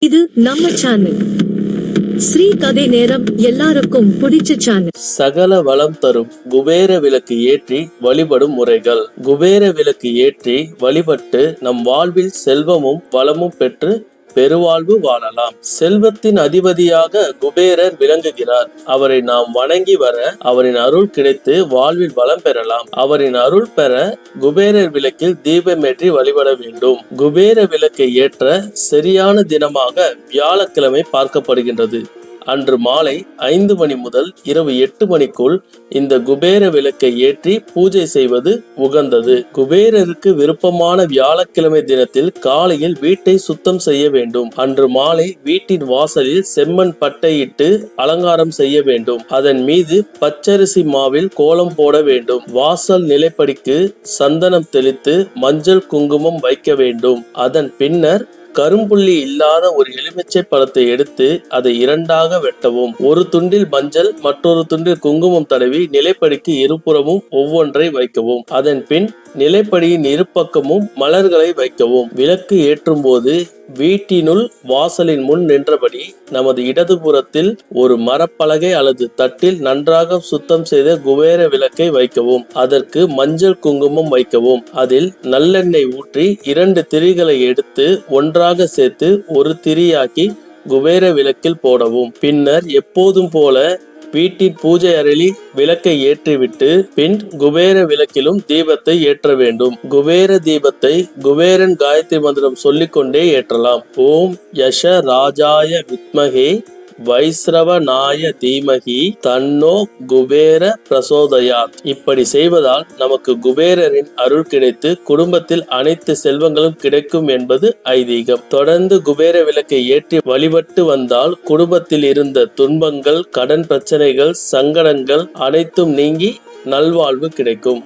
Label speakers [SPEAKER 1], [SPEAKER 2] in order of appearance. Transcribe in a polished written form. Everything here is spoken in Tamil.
[SPEAKER 1] இது நம்ம சேனல் ஸ்ரீ கதை நேரம். எல்லாருக்கும் பிடிச்ச சேனல்.
[SPEAKER 2] சகல வளம் தரும் குபேர விளக்கு ஏற்றி வழிபடும் முறைகள். குபேர விளக்கு ஏற்றி வழிபட்டு நம் வாழ்வில் செல்வமும் வளமும் பெற்று பெருவாழ்வு வாழலாம். செல்வத்தின் அதிபதியாக குபேரர் விளங்குகிறார். அவரை நாம் வணங்கி வர அவரின் அருள் கிடைத்து வாழ்வில் வளம் பெறலாம். அவரின் அருள் பெற குபேரர் விளக்கில் தீபமேற்றி வழிபட வேண்டும். குபேர விளக்கை ஏற்ற சரியான தினமாக வியாழக்கிழமை பார்க்கப்படுகின்றது. அன்று மாலை 5 மணி முதல் இரவு 8 மணிக்குள் இந்த குபேர விளக்கை ஏற்றி பூஜை செய்வது உகந்தது. குபேரருக்கு விருப்பமான வியாழக்கிழமை தினத்தில் காலையில் வீட்டை சுத்தம் செய்ய வேண்டும். அன்று மாலை வீட்டின் வாசலில் செம்மண் பட்டையிட்டு அலங்காரம் செய்ய வேண்டும். அதன் மீது பச்சரிசி மாவில் கோலம் போட வேண்டும். வாசல் நிலைப்படிக்கு சந்தனம் தெளித்து மஞ்சள் குங்குமம் வைக்க வேண்டும். அதன் பின்னர் கரும்புள்ளி இல்லாத ஒரு எலுமிச்சை பழத்தை எடுத்து அதை இரண்டாக வெட்டவும். ஒரு துண்டில் மஞ்சள் மற்றொரு துண்டில் குங்குமம் தடவி நிலைப்படிக்கு இருபுறமும் ஒவ்வொன்றை வைக்கவும். அதன் பின் நிலைப்படியின் இருபக்கமும் மலர்களை வைக்கவும். விளக்கு ஏற்றும் போது வீட்டினுள் வாசலின் முன் நின்றபடி நமது இடதுபுறத்தில் ஒரு மரப்பலகை அல்லது தட்டில் நன்றாக சுத்தம் செய்த குபேர விளக்கை வைக்கவும். அதற்கு மஞ்சள் குங்குமம் வைக்கவும். அதில் நல்லெண்ணெய் ஊற்றி 2 திரிகளை எடுத்து ஒன்றாக சேர்த்து ஒரு திரியாக்கி குபேர விளக்கில் போடவும். பின்னர் எப்போதும் போல வீட்டின் பூஜை அறையில் விளக்கை ஏற்றிவிட்டு பின் குபேர விளக்கிலும் தீபத்தை ஏற்ற வேண்டும். குபேர தீபத்தை குபேரன் காயத்ரி மந்திரம் சொல்லிக்கொண்டே ஏற்றலாம். ஓம் யஷ ராஜாய வித்மகே வைஸ்ரவநாய தீமகி தன்னோ குபேர பிரசோதயாத். இப்படி செய்வதால் நமக்கு குபேரரின் அருள் கிடைத்து குடும்பத்தில் அனைத்து செல்வங்களும் கிடைக்கும் என்பது ஐதீகம். தொடர்ந்து குபேர விளக்கை ஏற்றி வழிபட்டு வந்தால் குடும்பத்தில் இருந்த துன்பங்கள், கடன் பிரச்சனைகள், சங்கடங்கள் அனைத்தும் நீங்கி நல்வாழ்வு கிடைக்கும்.